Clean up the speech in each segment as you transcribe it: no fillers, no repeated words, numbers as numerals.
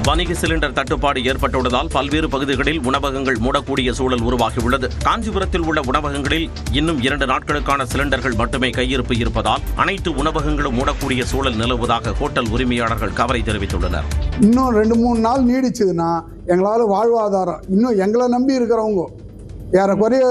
வணிக சிலிண்டர் தட்டுப்பாடு ஏற்பட்டுள்ளதால் பல்வேறு பகுதிகளில் உணவகங்கள் மூடக்கூடிய சூழல் உருவாகியுள்ளது. காஞ்சிபுரத்தில் உள்ள உணவகங்களில் இன்னும் 2 நாட்களுக்கான சிலிண்டர்கள் மட்டுமே கையிருப்பு இருப்பதால் அனைத்து உணவகங்களும் மூடக்கூடிய சூழல் நிலவுவதாக ஹோட்டல் உரிமையாளர்கள் கவலை தெரிவித்துள்ளனர். இன்னும் 2-3 நாள் நீடிச்சதுன்னா எங்களால் வாழ்வாதாரம் இன்னும் எங்களை நம்பி இருக்கிறவங்க ஏறக்குறைய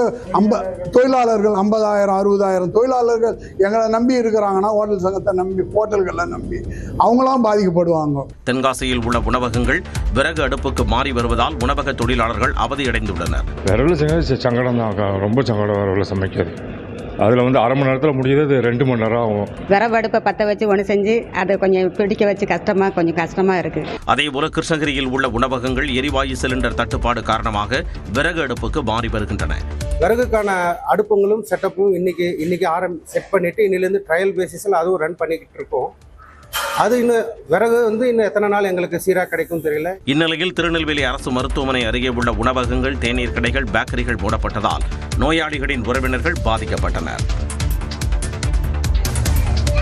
தொழிலாளர்கள் 50,000-60,000 தொழிலாளர்கள் எங்களை நம்பி இருக்கிறாங்கன்னா ஹோட்டல் சங்கத்தை நம்பி ஹோட்டல்களை நம்பி அவங்களாம் பாதிக்கப்படுவாங்க. தென்காசியில் உள்ள உணவகங்கள் விறகு அடுப்புக்கு மாறி வருவதால் உணவக தொழிலாளர்கள் அவதியடைந்துள்ளனர். விரவில் சங்கடம் தான், ரொம்ப சங்கடம் விரவில் சமைக்கிறது. அதில் அரை மணி நேரத்தில் முடியுது, 2 மணி நேரம் ஆகும். விறகு அடுப்பை பற்ற வச்சு ஒன்று செஞ்சு அதை கொஞ்சம் பிடிக்க வச்சு கொஞ்சம் கஷ்டமாக இருக்குது. அதேபோல கிருஷ்ணகிரியில் உள்ள உணவகங்கள் எரிவாயு சிலிண்டர் தட்டுப்பாடு காரணமாக விறகு அடுப்புக்கு மாறி வருகின்றன. விறகுக்கான அடுப்புங்களும் செட்டப்பும் இன்னைக்கு செட் பண்ணிட்டு இன்னிலேருந்து ட்ரையல் பேசிஸில் அதுவும் ரன் பண்ணிக்கிட்டு இருக்கோம். அது இன்னும் விறகு இன்னும் எத்தனை நாள் எங்களுக்கு சீராக கிடைக்கும் தெரியல. இந்நிலையில் திருநெல்வேலி அரசு மருத்துவமனை அருகே உள்ள உணவகங்கள், தேநீர் கடைகள், பேக்கரிகள் மூடப்பட்டதால் நோயாளிகளின் உறவினர்கள் பாதிக்கப்பட்டனர்.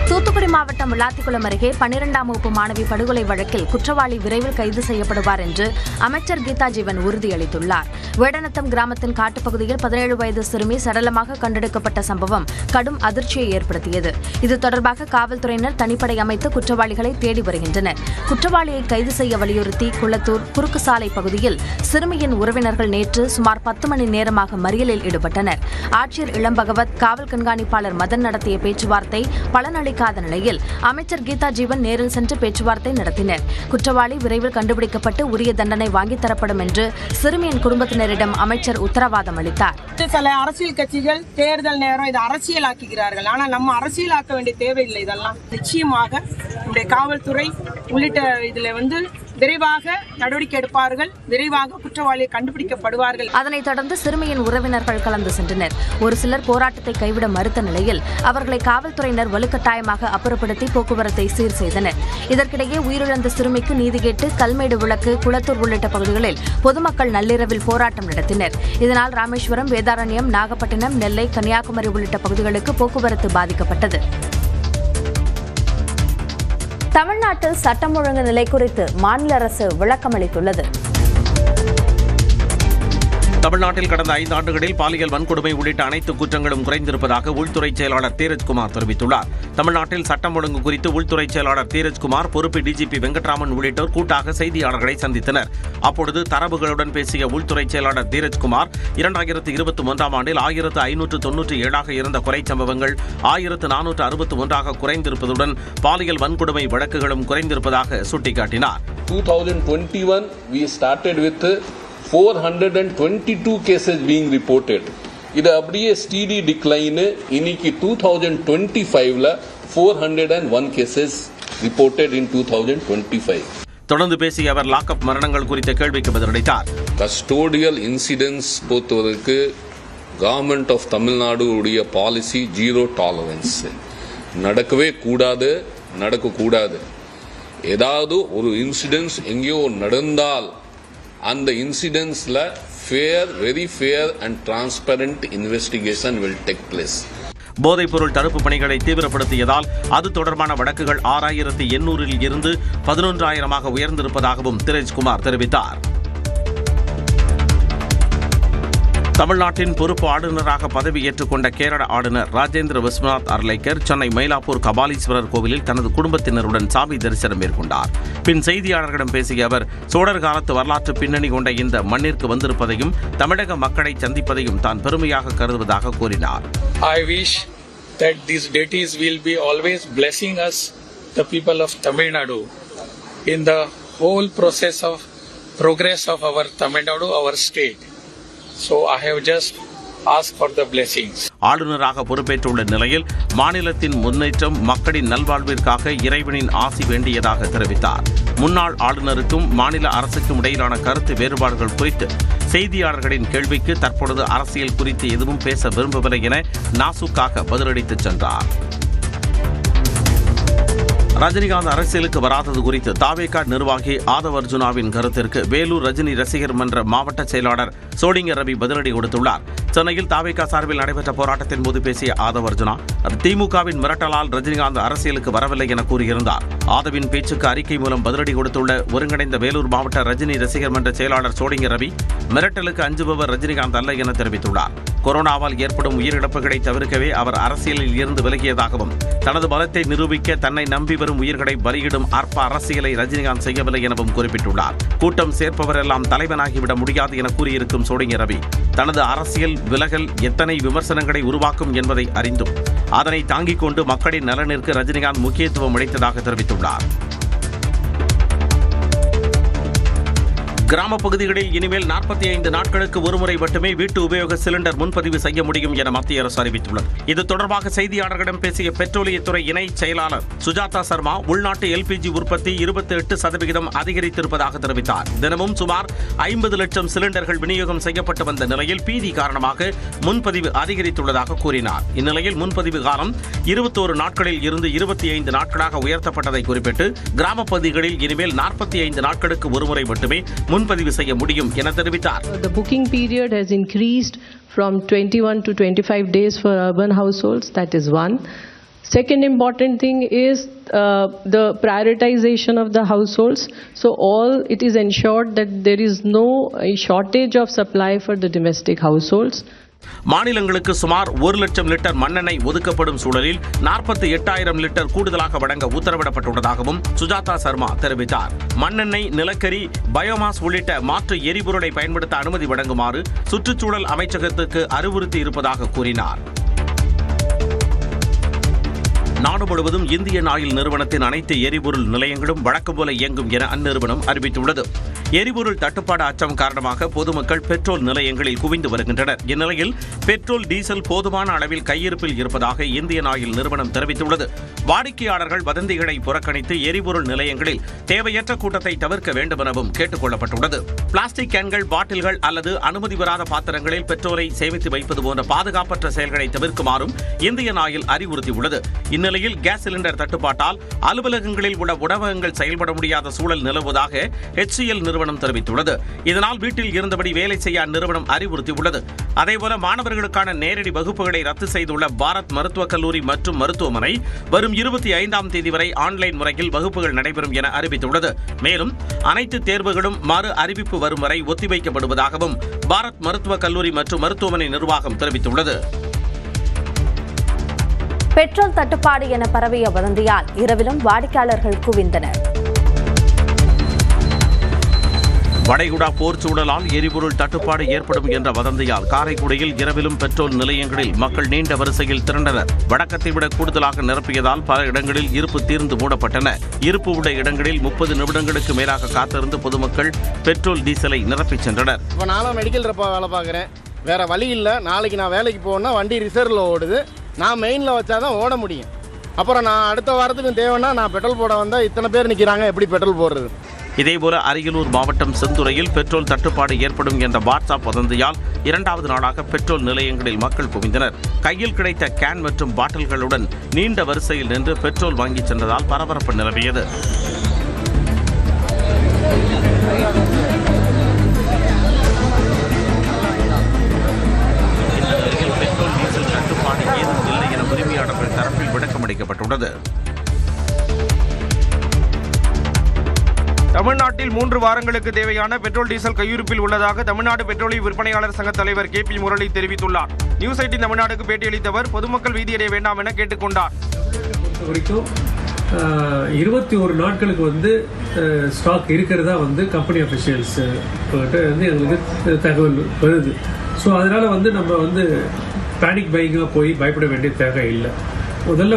தூத்துக்குடி மாவட்டம் விளாத்திக்குளம் அருகே 12ஆம் வகுப்பு மாணவி படுகொலை வழக்கில் குற்றவாளி விரைவில் கைது செய்யப்படுவார் என்று அமைச்சர் கீதா ஜீவன் உறுதியளித்துள்ளார். வேடநத்தம் கிராமத்தின் காட்டுப்பகுதியில் 17 வயது சிறுமி சடலமாக கண்டெடுக்கப்பட்ட சம்பவம் கடும் அதிர்ச்சியை ஏற்படுத்தியது. இது தொடர்பாக காவல்துறையினர் தனிப்படை அமைத்து குற்றவாளிகளை தேடி வருகின்றனர். குற்றவாளியை கைது செய்ய வலியுறுத்தி குளத்தூர் குறுக்கு சாலை பகுதியில் சிறுமியின் உறவினர்கள் நேற்று சுமார் 10 மணி நேரமாக மறியலில் ஈடுபட்டனர். ஆட்சியர் இளம்பகவத், காவல் கண்காணிப்பாளர் மதன் நடத்திய பேச்சுவார்த்தை பலனளிக்காத நிலையில் அமைச்சர் கீதா ஜீவன் நேரில் சென்று பேச்சுவார்த்தை நடத்தினர். குற்றவாளி விரைவில் கண்டுபிடிக்கப்பட்டு உரிய தண்டனை வாங்கித் தரப்படும் என்று சிறுமியின் குடும்பத்தினரிடம் அமைச்சர் உத்தரவாதம் அளித்தார். சில அரசியல் கட்சிகள் தேர்தல் நேரம் இதை அரசியலாக்குகிறார்கள். ஆனால் நம்ம அரசியலாக்க வேண்டிய தேவையில்லை. இதெல்லாம் நிச்சயமாக நம்முடைய காவல்துறை உள்ளிட்ட இதுல விரைவாக நடவடிக்கை எடுப்பார்கள். விரைவாக குற்றவாளியை கண்டுபிடிக்கப்படுவார்கள். அதனைத் தொடர்ந்து சிறுமியின் உறவினர்கள் கலந்து சென்றனர். ஒரு சிலர் போராட்டத்தை கைவிட மறுத்த நிலையில் அவர்களை காவல்துறையினர் வலுக்கட்டாயமாக அப்புறப்படுத்தி போக்குவரத்தை சீர் செய்தனர். இதற்கிடையே உயிரிழந்த சிறுமிக்கு நீதி கேட்டு கல்மேடு விளக்கு, குளத்தூர் உள்ளிட்ட பகுதிகளில் பொதுமக்கள் நள்ளிரவில் போராட்டம் நடத்தினர். இதனால் ராமேஸ்வரம், வேதாரண்யம், நாகப்பட்டினம், நெல்லை, கன்னியாகுமரி உள்ளிட்ட பகுதிகளுக்கு போக்குவரத்து பாதிக்கப்பட்டது. தமிழ்நாட்டில் சட்டம் ஒழுங்கு நிலை குறித்து மாநில அரசு விளக்கமளித்துள்ளது. தமிழ்நாட்டில் கடந்த 5 ஆண்டுகளில் பாலியல் வன்கொடுமை உள்ளிட்ட அனைத்து குற்றங்களும் குறைந்திருப்பதாக உள்துறை செயலாளர் தீரஜ்குமார் தெரிவித்துள்ளார். தமிழ்நாட்டில் சட்டம் ஒழுங்கு குறித்து உள்துறை செயலாளர் தீரஜ்குமார், பொறுப்பு டிஜிபி வெங்கட்ராமன் உள்ளிட்டோர் கூட்டாக செய்தியாளர்களை சந்தித்தனர். அப்பொழுது தரவுகளுடன் பேசிய உள்துறை செயலாளர் தீரஜ்குமார் 2021ஆம் ஆண்டில் 1597ஆக இருந்த கொலை சம்பவங்கள் 1461ஆக குறைந்திருப்பதுடன் பாலியல் வன்கொடுமை வழக்குகளும் குறைந்திருப்பதாக சுட்டிக்காட்டினார். 2021 we started with 422 cases being reported. இது அப்படியே ஸ்டீடி டிக்ளைன். இன்னைக்கு 2025ல 401 cases reported in 2025. தொடர்ந்து பேசிய அவர் லாக்அப் மரணங்கள் குறித்த கேள்விக்கு பதிலளித்தார். கஸ்டோடியல் இன்சிடென்ட்ஸ் பொறுத்தவரைக்கு கவர்மெண்ட் ஆஃப் தமிழ்நாடு உடைய பாலிசி 0 டாலரன்ஸ். நடக்கவே கூடாது, நடக்கக்கூடாது. ஏதாவது ஒரு இன்சிடென்ட்ஸ் எங்கேயோ நடந்தால் அந்த இன்சிடென்ட்ஸ்ல very fair and transparent investigation will take place. போதைப்பொருள் தடுப்பு பணிகளை தீவிரப்படுத்தியதால் அது தொடர்பான வழக்குகள் 6800 இருந்து 11000ஆக உயர்ந்திருப்பதாகவும் தீரஜ்குமார் தெரிவித்தார். தமிழ்நாட்டின் பொறுப்பு ஆளுநராக பதவியேற்றுக் கொண்ட கேரள ஆளுநர் ராஜேந்திர விஸ்வநாத் அர்லேக்கர் சென்னை மயிலாப்பூர் கபாலீஸ்வரர் கோவிலில் தனது குடும்பத்தினருடன் சாமி தரிசனம் மேற்கொண்டார். பின் செய்தியாளர்களிடம் பேசிய அவர் சோழர் காலத்து வரலாற்று பின்னணி கொண்ட இந்த மண்ணிற்கு வந்திருப்பதையும் தமிழக மக்களை சந்திப்பதையும் தான் பெருமையாக கருதுவதாக கூறினார். I wish that these deities will be always blessing us, the people of Tamil Nadu, in the whole process of progress of our Tamil Nadu, our state. So I have just asked for the blessings. ஆளுநராக பொறுப்பேற்றுள்ள நிலையில் மாநிலத்தின் முன்னேற்றம், மக்களின் நல்வாழ்விற்காக இறைவனின் ஆசி வேண்டியதாக தெரிவித்தார். முன்னாள் ஆளுநருக்கும் மாநில அரசுக்கும் இடையிலான கருத்து வேறுபாடுகள் குறித்து செய்தியாளர்களின் கேள்விக்கு தற்பொழுது அரசியல் குறித்து எதுவும் பேச விரும்பவில்லை என நாசுக்காக பதிலளித்து சென்றார். ரஜினிகாந்த் அரசியலுக்கு வராதது குறித்து தாவேகா நிர்வாகி ஆதவ் அர்ஜுனாவின் கருத்திற்கு வேலூர் ரஜினி ரசிகர் மன்ற மாவட்ட செயலாளர் சோடிங்கர் ரவி பதிலடி கொடுத்துள்ளார். சென்னையில் தாவேகா சார்பில் நடைபெற்ற போராட்டத்தின் போது பேசிய ஆதவ் அர்ஜுனா திமுகவின் மிரட்டலால் ரஜினிகாந்த் அரசியலுக்கு வரவில்லை என கூறியிருந்தார். ஆதவின் பேச்சுக்கு அறிக்கை மூலம் பதிலடி கொடுத்துள்ள ஒருங்கிணைந்த வேலூர் மாவட்ட ரஜினி ரசிகர் மன்ற செயலாளர் சோடிங்கர் ரவி மிரட்டலுக்கு அஞ்சுபவர் ரஜினிகாந்த் அல்ல என தெரிவித்துள்ளார். கொரோனாவால் ஏற்படும் உயிரிழப்புகளை தவிர்க்கவே அவர் அரசியலில் இருந்து விலகியதாகவும் தனது பலத்தை நிரூபிக்க தன்னை நம்பி வரும் உயிர்களை பலியிடும் அற்ப அரசியலை ரஜினிகாந்த் செய்யவில்லை எனவும் குறிப்பிட்டுள்ளார். கூட்டம் சேர்ப்பவரெல்லாம் தலைவனாகிவிட முடியாது என கூறியிருக்கும் சோடிங்கர் ரவி தனது அரசியல் விலகல் எத்தனை விமர்சனங்களை உருவாக்கும் என்பதை அறிந்தும் அதனை தாங்கிக் கொண்டு மக்களின் நலனிற்கு ரஜினிகாந்த் முக்கியத்துவம் அளித்ததாக தெரிவித்துள்ளார். கிராமப் பகுதிகளில் இனிமேல் 45 நாட்களுக்கு ஒருமுறை மட்டுமே வீட்டு உபயோக சிலிண்டர் முன்பதிவு செய்ய முடியும் என மத்திய அரசு அறிவித்துள்ளது. இது தொடர்பாக செய்தியாளர்களிடம் பேசிய பெட்ரோலியத்துறை இணை செயலாளர் சுஜாதா சர்மா உள்நாட்டு எல்பிஜி உற்பத்தி 28% அதிகரித்திருப்பதாக தெரிவித்தார். தினமும் சுமார் 50 லட்சம் சிலிண்டர்கள் விநியோகம் செய்யப்பட்டு வந்த நிலையில் பீதி காரணமாக முன்பதிவு அதிகரித்துள்ளதாக கூறினார். இந்நிலையில் முன்பதிவு காலம் 21 நாட்களில் இருந்து 25 நாட்களாக உயர்த்தப்பட்டதை குறிப்பிட்டு கிராமப் பகுதிகளில் இனிமேல் 45 நாட்களுக்கு ஒருமுறை மட்டுமே முன்பதிவு செய்ய முடியும் என தெரிவித்தார். The booking period has increased from 21 to 25 days for urban households. That is one. Second important thing is the prioritization of the households. So it is ensured that there is no shortage of supply for the domestic households. மாநிலங்களுக்கு சுமார் 1 லட்சம் litre மண்ணெண்ணெய் ஒதுக்கப்படும் சூழலில் 48,000 litre கூடுதலாக வழங்க உத்தரவிடப்பட்டுள்ளதாகவும் சுஜாதா சர்மா தெரிவித்தார். மண்ணெண்ணெய், நிலக்கரி, பயோமாஸ் உள்ளிட்ட மாற்று எரிபொருளை பயன்படுத்த அனுமதி வழங்குமாறு சுற்றுச்சூழல் அமைச்சகத்துக்கு அறிவுறுத்தி இருப்பதாக கூறினார். நாடு முழுவதும் இந்தியன் ஆயில் நிறுவனத்தின் அனைத்து எரிபொருள் நிலையங்களும் வழக்கம் போல இயங்கும் என அந்நிறுவனம் அறிவித்துள்ளது. எரிபொருள் தட்டுப்பாடு அச்சம் காரணமாக பொதுமக்கள் பெட்ரோல் நிலையங்களில் குவிந்து வருகின்றனர். இந்நிலையில் பெட்ரோல், டீசல் போதுமான அளவில் கையிருப்பில் இருப்பதாக இந்தியன் ஆயில் நிறுவனம் தெரிவித்துள்ளது. வாடிக்கையாளர்கள் வதந்திகளை புறக்கணித்து எரிபொருள் நிலையங்களில் தேவையற்ற கூட்டத்தை தவிர்க்க வேண்டும் எனவும் கேட்டுக் கொள்ளப்பட்டுள்ளது. பிளாஸ்டிக் கேன்கள், பாட்டில்கள் அல்லது அனுமதி பெறாத பாத்திரங்களில் பெட்ரோலை சேமித்து வைப்பது போன்ற பாதுகாப்பற்ற செயல்களை தவிர்க்குமாறும் இந்தியன் ஆயில் அறிவுறுத்தியுள்ளது. இந்நிலையில் கேஸ் சிலிண்டர் தட்டுப்பாட்டால் அலுவலகங்களில் உள்ள உணவகங்கள் செயல்பட முடியாத சூழல் நிலவுவதாக HCL நிறுவனம் தெரிவித்துள்ளது. இதனால் வீட்டில் இருந்தபடி வேலை செய்ய அந்நிறுவனம் அறிவுறுத்தியுள்ளது. அதேபோல மாணவர்களுக்கான நேரடி வகுப்புகளை ரத்து செய்துள்ள பாரத் மருத்துவக் கல்லூரி மற்றும் மருத்துவமனை வரும் 25ஆம் தேதி வரை ஆன்லைன் முறையில் வகுப்புகள் நடைபெறும் என அறிவித்துள்ளது. மேலும் அனைத்து தேர்வுகளும் மறு அறிவிப்பு வரும் வரை ஒத்திவைக்கப்படுவதாகவும் பாரத் மருத்துவக் கல்லூரி மற்றும் மருத்துவமனை நிர்வாகம் தெரிவித்துள்ளது. பெட்ரோல் தட்டுப்பாடு என பரவிய வதந்தியால் இரவிலும் வாடிக்கையாளர்கள் குவிந்தனர். வளைகுடா போர் சூழலால் எரிபொருள் தட்டுப்பாடு ஏற்படும் என்ற வதந்தியால் காரைக்குடியில் இரவிலும் பெட்ரோல் நிலையங்களில் மக்கள் நீண்ட வரிசையில் திரண்டனர். வழக்கத்தை விட கூடுதலாக நிரப்பியதால் பல இடங்களில் இருப்பு தீர்ந்து மூடப்பட்டன. இருப்பு உள்ள இடங்களில் 30 நிமிடங்களுக்கு மேலாக காத்திருந்து பொதுமக்கள் பெட்ரோல், டீசலை நிரப்பிச் சென்றனர். இப்போ நானும் மெடிக்கல் ரெப்பா வேலை பார்க்குறேன். வேற வழி இல்லை. நாளைக்கு நான் வேலைக்கு போகணும்னா வண்டி ரிசர்வில் ஓடுது. நான் மெயினில் வச்சாதான் ஓட முடியும். அப்புறம் நான் அடுத்த வாரத்துக்கு தேவைன்னா நான் பெட்ரோல் போட வந்தால் இத்தனை பேர் நிற்கிறாங்க, எப்படி பெட்ரோல் போடுறது? இதேபோல அரியலூர் மாவட்டம் செந்துறையில் பெட்ரோல் தட்டுப்பாடு ஏற்படும் என்ற வாட்ஸ்அப் வதந்தியால் 2வது நாளாக பெட்ரோல் நிலையங்களில் மக்கள் குவிந்தனர். கையில் கிடைத்த கேன் மற்றும் பாட்டில்களுடன் நீண்ட வரிசையில் நின்று பெட்ரோல் வாங்கி சென்றதால் பரபரப்பு நிலவியது. பெட்ரோல், டீசல் தட்டுப்பாடு ஏதும் இல்லை என உரிமையாளர்கள் தரப்பில் விளக்கம் அளிக்கப்பட்டுள்ளது. தமிழ்நாட்டில் 3 வாரங்களுக்கு தேவையான பெட்ரோல், டீசல் கையிருப்பில் உள்ளதாக தமிழ்நாடு பெட்ரோலிய விற்பனையாளர் சங்க தலைவர் KP முரளி தெரிவித்துள்ளார். நியூஸ் 18 தமிழ்நாடுக்கு பேட்டியளித்தவர் பொதுமக்கள் வீதியடைய வேண்டாம் என கேட்டுக்கொண்டார். 21 நாட்களுக்கு ஸ்டாக் இருக்கிறதா கம்பெனி அஃபிஷியல்ஸ் எங்களுக்கு தகவல் வருது. ஸோ அதனால நம்ம பேனிக் பைக்காக போய் பயப்பட வேண்டிய தேவை இல்லை. முதல்ல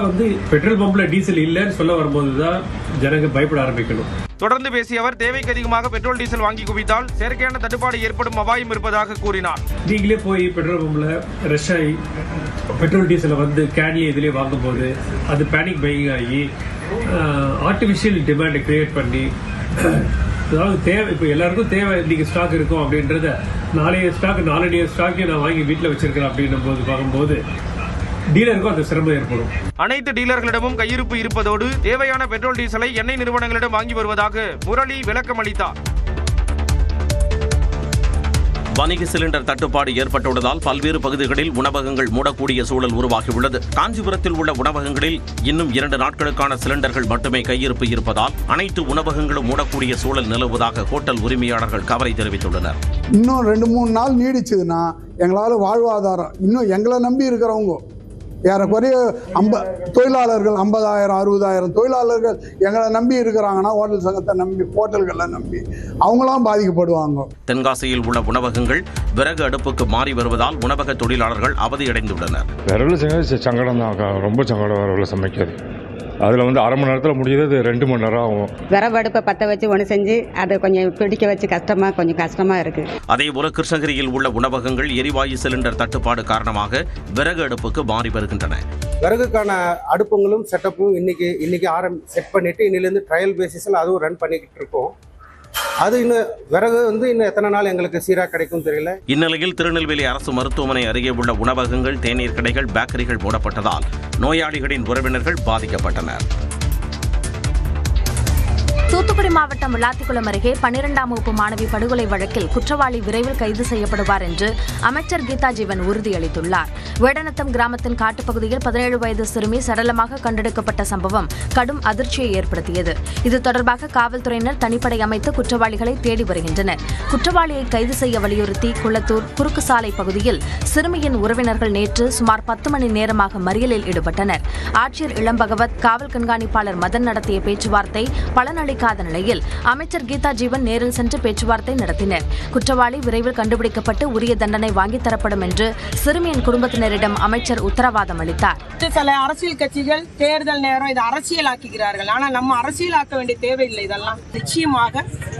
பெட்ரோல் பம்ப்ல டீசல் இல்லைன்னு சொல்ல வரும்போது தான் ஜனங்க பயப்பட ஆரம்பிக்கணும். தொடர்ந்து பேசிய அவர் தேவைக்கு அதிகமாக பெட்ரோல், டீசல் வாங்கி குவித்தால் செயற்கையான தட்டுப்பாடு ஏற்படும் அபாயம் இருப்பதாக கூறினார். நீங்களே போய் பெட்ரோல் பம்ப்ல ரஷ் ஆகி பெட்ரோல் டீசலை கேன்லயே இதுலயே வாங்கும் போது அது பேனிக் பையிங் ஆகி ஆர்டிபிஷியல் டிமாண்டை கிரியேட் பண்ணி, அதாவது தேவை இப்போ எல்லாருக்கும் தேவை இன்னைக்கு ஸ்டாக் இருக்கும் அப்படின்றத நாளைய ஸ்டாக் நாளடைய ஸ்டாக்கே நான் வாங்கி வீட்டில் வச்சிருக்கிறேன் அப்படின்னும் போது பார்க்கும்போது டீலருக்கும் அந்த சிரமம் ஏற்படும். அனைத்து டீலர்களிடமும் கையிருப்பு இருப்பதோடு தேவையான பெட்ரோல் டீசலை எண்ணெய் நிறுவனங்களிடம் வாங்கி வருவதாக முரளி விளக்கம் அளித்தார். வணிக சிலிண்டர் தட்டுப்பாடு ஏற்பட்டுள்ளதால் பல்வேறு பகுதிகளில் உணவகங்கள் மூடக்கூடிய சூழல் உருவாகியுள்ளது. காஞ்சிபுரத்தில் உள்ள உணவகங்களில் இன்னும் 2 நாட்களுக்கான சிலிண்டர்கள் மட்டுமே கையிருப்பு இருப்பதால் அனைத்து உணவகங்களும் மூடக்கூடிய சூழல் நிலவுவதாக ஹோட்டல் உரிமையாளர்கள் கவலை தெரிவித்துள்ளனர். இன்னும் 2-3 நாள் நீடிச்சதுன்னா எங்களால் வாழ்வாதாரம் இன்னும் எங்களை நம்பி இருக்கிறவங்க ஏறக்குறைய தொழிலாளர்கள் 50,000 60,000 தொழிலாளர்கள் எங்களை நம்பி இருக்கிறாங்கன்னா ஹோட்டல் சங்கத்தை நம்பி ஹோட்டல்களை நம்பி அவங்களாம் பாதிக்கப்படுவாங்க. தென்காசியில் உள்ள உணவகங்கள் விறகு அடுப்புக்கு மாறி வருவதால் உணவக தொழிலாளர்கள் அவதியடைந்துள்ளனர். விரவில் சங்கடம் தான், ரொம்ப சங்கடம் விரவில் சமைக்காது. அதில் வந்து அரை மணி நேரத்தில் முடியுது, 2 மணி நேரம் ஆகும். விறகு அடுப்பை பற்ற வச்சு ஒன்று செஞ்சு அதை கொஞ்சம் பிடிக்க வச்சு கொஞ்சம் கஷ்டமாக இருக்குது. அதேபோல கிருஷ்ணகிரியில் உள்ள உணவகங்கள் எரிவாயு சிலிண்டர் தட்டுப்பாடு காரணமாக விறகு அடுப்புக்கு மாறி வருகின்றன. விறகுக்கான அடுப்புங்களும் செட்டப்பும் இன்னைக்கு செட் பண்ணிட்டு இன்னிலேருந்து ட்ரையல் பேசிஸில் அதுவும் ரன் பண்ணிக்கிட்டு இருக்கோம். அது இன்னும் விறகு வந்து இன்னும் எத்தனை நாள் எங்களுக்கு சீராக கிடைக்கும் தெரியல. இந்நிலையில் திருநெல்வேலி அரசு மருத்துவமனை அருகே உள்ள உணவகங்கள், தேநீர் கடைகள், பேக்கரிகள் மூடப்பட்டதால் நோயாளிகளின் உறவினர்கள் பாதிக்கப்பட்டனர். தூத்துக்குடி மாவட்டம் விளாத்திக்குளம் அருகே 12ஆம் வகுப்பு மாணவி படுகொலை வழக்கில் குற்றவாளி விரைவில் கைது செய்யப்படுவார் என்று அமைச்சர் கீதா ஜீவன் உறுதியளித்துள்ளார். வேடநத்தம் கிராமத்தின் காட்டுப்பகுதியில் 17 வயது சிறுமி சடலமாக கண்டெடுக்கப்பட்ட சம்பவம் கடும் அதிர்ச்சியை ஏற்படுத்தியது. இது தொடர்பாக காவல்துறையினர் தனிப்படை அமைத்து குற்றவாளிகளை தேடி வருகின்றனர். குற்றவாளியை கைது செய்ய வலியுறுத்தி குளத்தூர் குறுக்கு சாலை பகுதியில் சிறுமியின் உறவினர்கள் நேற்று சுமார் 10 மணி நேரமாக மறியலில் ஈடுபட்டனர். ஆட்சியர் இளம்பகவத், காவல் கண்காணிப்பாளர் மதன் நடத்திய பேச்சுவார்த்தை பலனளிக்காத நிலையில் அமைச்சர் கீதா ஜீவன் நேரில் சென்று பேச்சுவார்த்தை நடத்தினர். குற்றவாளி விரைவில் கண்டுபிடிக்கப்பட்டு உரிய தண்டனை வாங்கித் தரப்படும் என்று சிறுமியின் குடும்பத்தினரிடம் அமைச்சர் உத்தரவாதம் அளித்தார். சில அரசியல் கட்சிகள் தேர்தல் நேரம் இதை அரசியலாக்குகிறார்கள். ஆனால் நம்ம அரசியலாக்க வேண்டிய தேவையில்லை. இதெல்லாம் நிச்சயமாக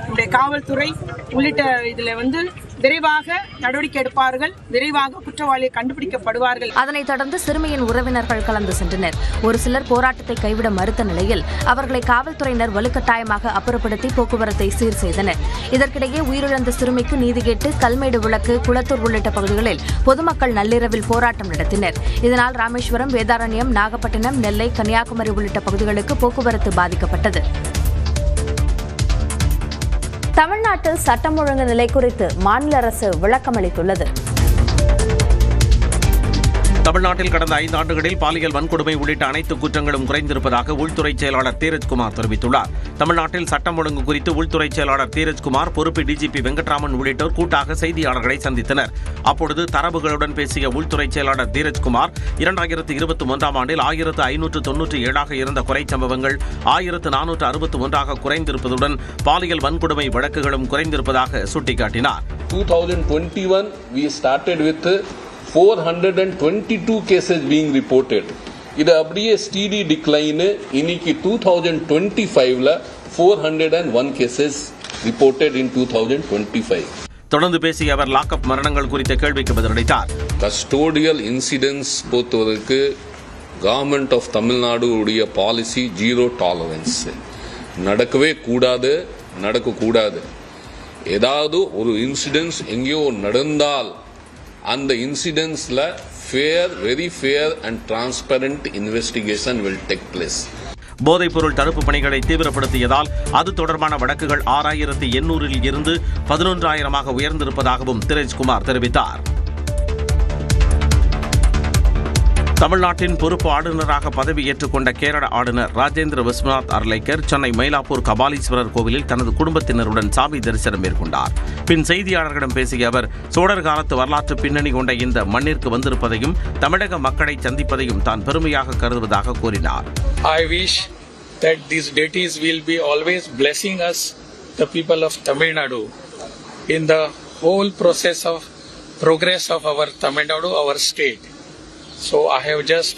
நம்முடைய காவல்துறை உள்ளிட்ட இதுல வந்து விரைவாக நடவடிக்கை எடுப்பார்கள். விரைவாக குற்றவாளியை கண்டுபிடிக்கப்படுவார்கள். அதனைத் தொடர்ந்து சிறுமியின் உறவினர்கள் கலந்து சென்றனர். ஒரு சிலர் போராட்டத்தை கைவிட மறுத்த நிலையில் அவர்களை காவல்துறையினர் வலுக்கட்டாயமாக அப்புறப்படுத்தி போக்குவரத்தை சீர் செய்தனர். இதற்கிடையே உயிரிழந்த சிறுமிக்கு நீதி கேட்டு கல்மேடு, விளக்கு, குளத்தூர் உள்ளிட்ட பகுதிகளில் பொதுமக்கள் நள்ளிரவில் போராட்டம் நடத்தினர். இதனால் ராமேஸ்வரம், வேதாரண்யம், நாகப்பட்டினம், நெல்லை, கன்னியாகுமரி உள்ளிட்ட பகுதிகளுக்கு போக்குவரத்து பாதிக்கப்பட்டது. தமிழ்நாட்டில் சட்டம் ஒழுங்கு நிலை குறித்து மாநில அரசு விளக்கமளித்துள்ளது. தமிழ்நாட்டில் கடந்த 5 ஆண்டுகளில் பாலியல் வன்கொடுமை உள்ளிட்ட அனைத்து குற்றங்களும் குறைந்திருப்பதாக உள்துறை செயலாளர் தீரஜ்குமார் தெரிவித்துள்ளார். தமிழ்நாட்டில் சட்டம் ஒழுங்கு குறித்து உள்துறை செயலாளர் தீரஜ்குமார், பொறுப்பு டிஜிபி வெங்கட்ராமன் உள்ளிட்டோர் கூட்டாக செய்தியாளர்களை சந்தித்தனர். அப்பொழுது தரவுகளுடன் பேசிய உள்துறை செயலாளர் தீரஜ்குமார் 2021ஆம் ஆண்டில் 1597ஆக இருந்த குறை சம்பவங்கள் 1461ஆக குறைந்திருப்பதுடன் பாலியல் வன்கொடுமை வழக்குகளும் குறைந்திருப்பதாக சுட்டிக்காட்டினார். 2021 we started with 422 cases being reported. இது அப்படியே ஸ்டீடி டிக்ளைன். இன்னைக்கு 2025ல 401 cases reported in 2025. தொடர்ந்து பேசிய அவர் லாக்அப் மரணங்கள் குறித்த கேள்விக்கு பதிலளித்தார். கஸ்டோடியல் இன்சிடென்ட்ஸ் பொறுத்தவரைக்கு கவர்மெண்ட் ஆஃப் தமிழ்நாடு உடைய பாலிசி 0 டாலரன்ஸ். நடக்கவே கூடாது, நடக்கக்கூடாது. ஏதாவது ஒரு இன்சிடென்ட்ஸ் எங்கேயோ நடந்தால் அந்த இன்சிடென்ட்ஸ்ல very fair and transparent investigation will take place. போதைப்பொருள் தடுப்பு பணிகளை தீவிரப்படுத்தியதால் அது தொடர்பான வழக்குகள் 6800 இருந்து 11000 உயர்ந்திருப்பதாகவும் தீரஜ்குமார் தெரிவித்தார். தமிழ்நாட்டின் பொறுப்பு ஆளுநராக பதவியேற்றுக் கொண்ட கேரள ஆளுநர் ராஜேந்திர விஸ்வநாத் அர்லேக்கர் சென்னை மயிலாப்பூர் கபாலீஸ்வரர் கோவிலில் தனது குடும்பத்தினருடன் சாமி தரிசனம் மேற்கொண்டார். பின் செய்தியாளர்களிடம் பேசிய அவர் சோழர் காலத்து வரலாற்று பின்னணி கொண்ட இந்த மண்ணிற்கு வந்திருப்பதையும் தமிழக மக்களை சந்திப்பதையும் தான் பெருமையாக கருதுவதாக கூறினார். I wish that these deities will be always blessing us, the people of Tamil Nadu, in the whole process of progress of our Tamil Nadu, our state. So I have just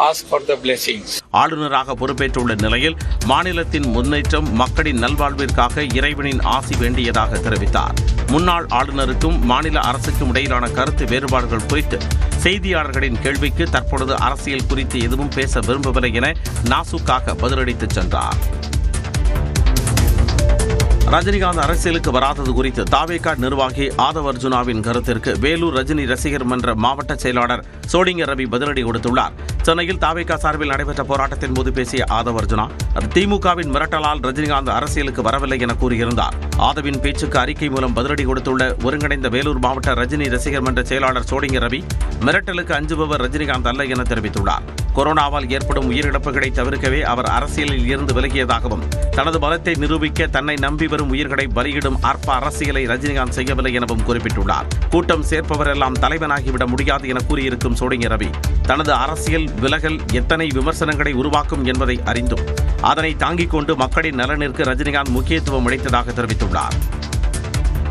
asked for the blessings. ஆளுநராக பொறுப்பேற்றுள்ள நிலையில் மாநிலத்தின் முன்னேற்றம், மக்களின் நல்வாழ்விற்காக இறைவனின் ஆசி வேண்டியதாக தெரிவித்தார். முன்னாள் ஆளுநருக்கும் மாநில அரசுக்கும் இடையிலான கருத்து வேறுபாடுகள் குறித்து செய்தியாளர்களின் கேள்விக்கு தற்பொழுது அரசியல் குறித்து எதுவும் பேச விரும்பவில்லை என நாசுக்காக பதிலளித்து சென்றார். ரஜினிகாந்த் அரசியலுக்கு வராதது குறித்து தாவேகா நிர்வாகி ஆதவ் அர்ஜுனாவின் கருத்திற்கு வேலூர் ரஜினி ரசிகர் மன்ற மாவட்ட செயலாளர் சோடிங்கர் ரவி பதிலடி கொடுத்துள்ளார். சென்னையில் தாவேகா சார்பில் நடைபெற்ற போராட்டத்தின் போது பேசிய ஆதவ் அர்ஜுனா, திமுகவின் மிரட்டலால் ரஜினிகாந்த் அரசியலுக்கு வரவில்லை என கூறியிருந்தார். ஆதவின் பேச்சுக்கு அறிக்கை மூலம் பதிலடி கொடுத்துள்ள ஒருங்கிணைந்த வேலூர் மாவட்ட ரஜினி ரசிகர் மன்ற செயலாளர் சோடிங்கர் ரவி, மிரட்டலுக்கு அஞ்சுபவர் ரஜினிகாந்த் அல்ல என தெரிவித்துள்ளார். கொரோனாவால் ஏற்படும் உயிரிழப்புகளை தவிர்க்கவே அவர் அரசியலில் இருந்து விலகியதாகவும், தனது பலத்தை நிரூபிக்க தன்னை நம்பி வரும் உயிர்களை பலியிடும் அற்ப அரசியலை ரஜினிகாந்த் செய்யவில்லை எனவும் குறிப்பிட்டுள்ளார். கூட்டம் சேர்ப்பவரெல்லாம் தலைவனாகிவிட முடியாது என கூறியிருக்கும் சோடிங்கர் ரவி, தனது அரசியல் விலகல் எத்தனை விமர்சனங்களை உருவாக்கும் என்பதை அறிந்தும் அதனை தாங்கிக் கொண்டு மக்களின் நலனிற்கு ரஜினிகாந்த் முக்கியத்துவம் அளித்ததாக தெரிவித்துள்ளார்.